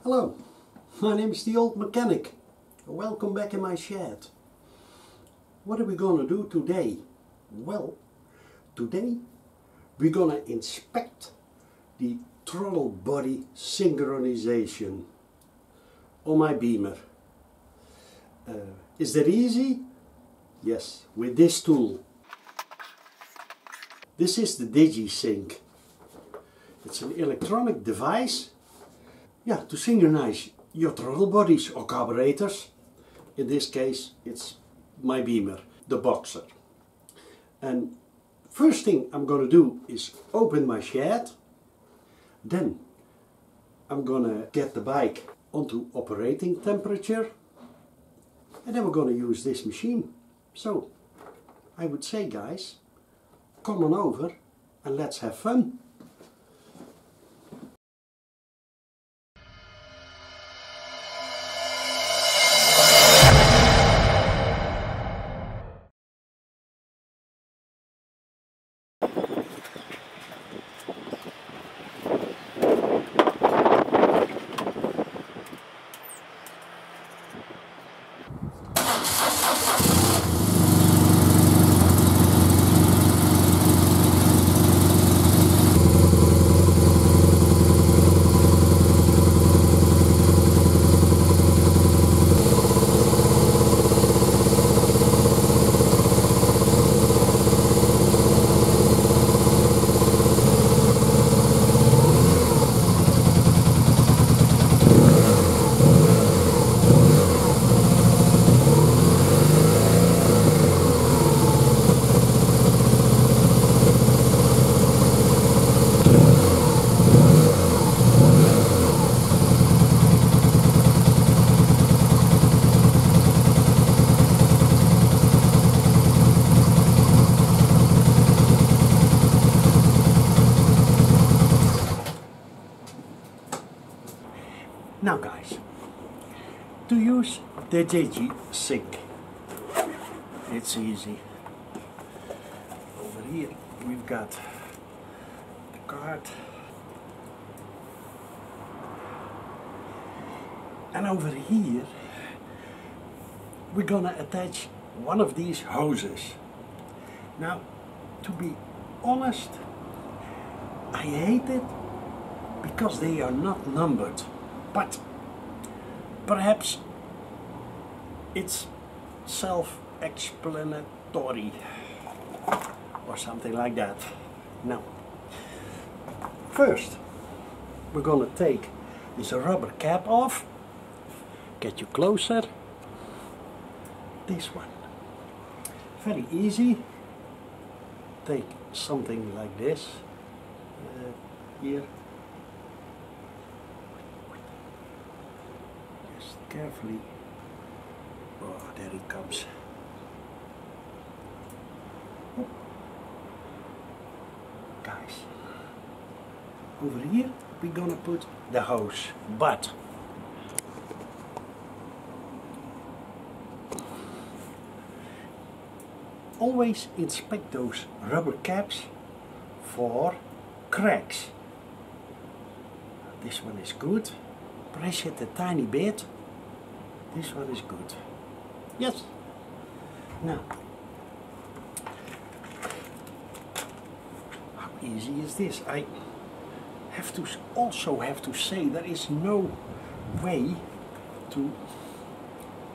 Hello, my name is the Old Mechanic. Welcome back in my shed. What are we gonna do today? Well, today we're gonna inspect the throttle body synchronization on my Beamer. Is that easy? Yes, with this tool. This is the Digi sync. It's an electronic device, to synchronize your throttle bodies or carburetors. In this case, it's my Beamer, the Boxer. And first thing I'm going to do is open my shed. Then I'm going to get the bike onto operating temperature. And then we're going to use this machine. So, I would say, guys, come on over and let's have fun. Now guys, to use the Digi sync, it's easy. Over here we've got the card, and over here we're gonna attach one of these hoses. Now, to be honest, I hate it because they are not numbered. But perhaps it's self-explanatory or something like that. Now, first we're going to take this rubber cap off. Get you closer. This one. Very easy. Take something like this here. Carefully. Oh, there it comes. Oh. Guys, over here we're gonna put the hose, but always inspect those rubber caps for cracks. This one is good. Press it a tiny bit. This one is good. Yes. Now, how easy is this? I also have to say there is no way to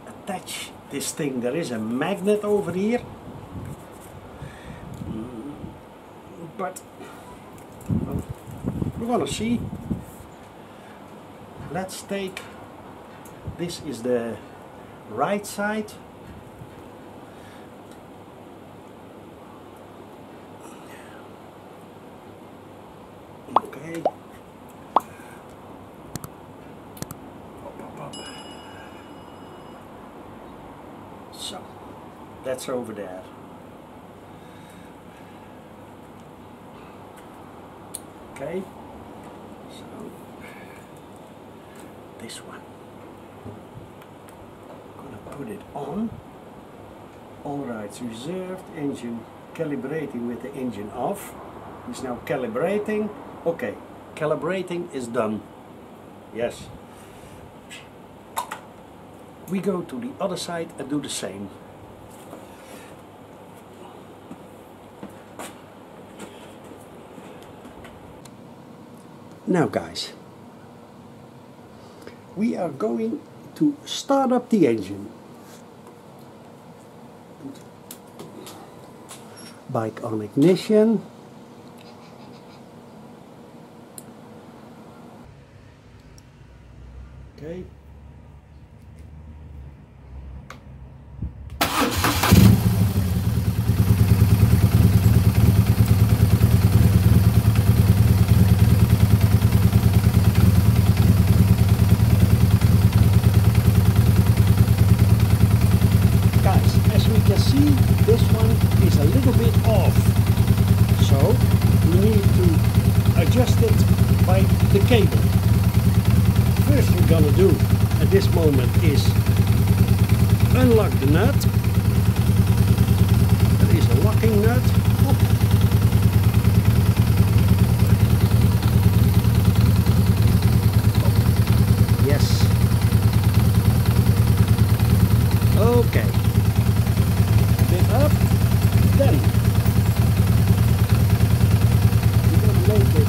attach this thing. There is a magnet over here, but well, we're gonna see. Let's take. This is the right side. Okay. Up. So, that's over there. Okay. So, this one. Put it on. All rights reserved. Engine calibrating with the engine off. It's now calibrating. Okay, calibrating is done. Yes. we go to the other side and do the same. Now guys, we are going to start up the engine. Bike on ignition. Okay. See, this one is a little bit off, so we need to adjust it by the cable. First we're gonna do at this moment is unlock the nut. There is a locking nut. Yes. Okay. Up, then we're going to make it.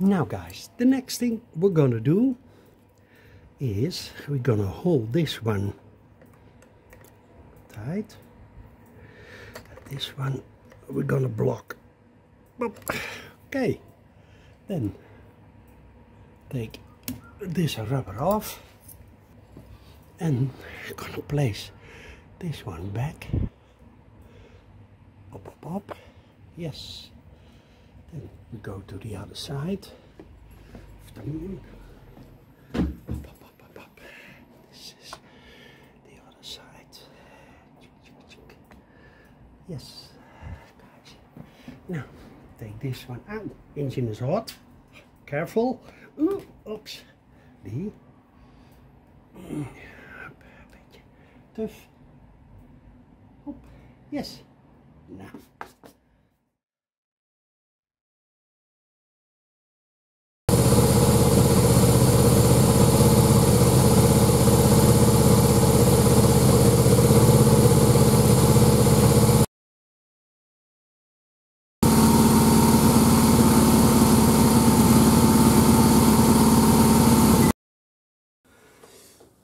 Now guys, the next thing we're gonna do is we're gonna hold this one tight. This one we're gonna block. Okay, then take this rubber off and I'm gonna place this one back. Up, up, up. Yes. Then we go to the other side of the moon. Up, up, up, up, up. This is the other side. this one out. Engine is hot. Careful. Ooh, oops. Die. Een beetje tough. Hop. Yes. Nou.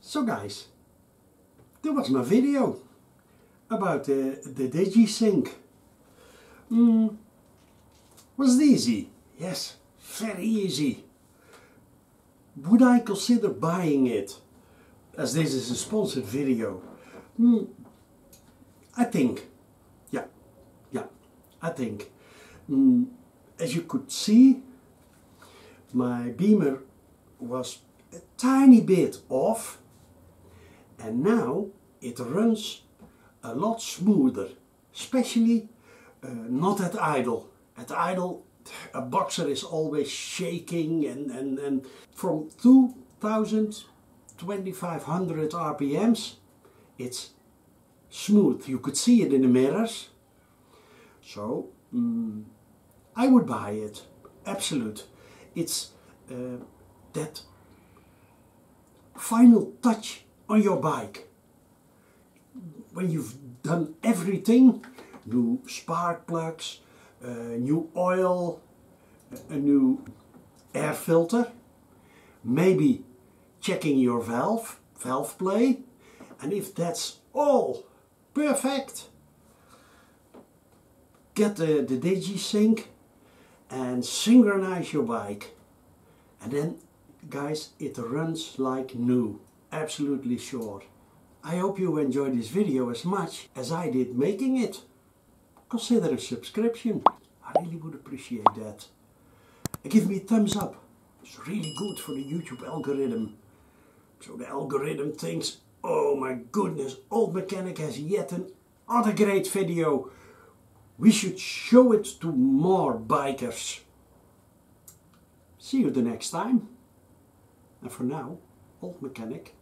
So guys, that was my video about the Digi sync. Was it easy? Yes, very easy. Would I consider buying it? As this is a sponsored video. I think, yeah, I think. As you could see, my Beamer was a tiny bit off. And now it runs a lot smoother, especially not at idle. At idle, a Boxer is always shaking and from 2000, 2500 RPMs, it's smooth. You could see it in the mirrors. So, I would buy it, absolute. It's that final touch on your bike. When you've done everything, new spark plugs, new oil, a new air filter, maybe checking your valve play, and if that's all perfect, get the Digi sync and synchronize your bike, and then guys, it runs like new. Absolutely sure. I hope you enjoyed this video as much as I did making it. Consider a subscription. I really would appreciate that. And give me a thumbs up. It's really good for the YouTube algorithm. So the algorithm thinks, oh my goodness, Old Mechanic has yet another great video. We should show it to more bikers. See you the next time. And for now, Old Mechanic.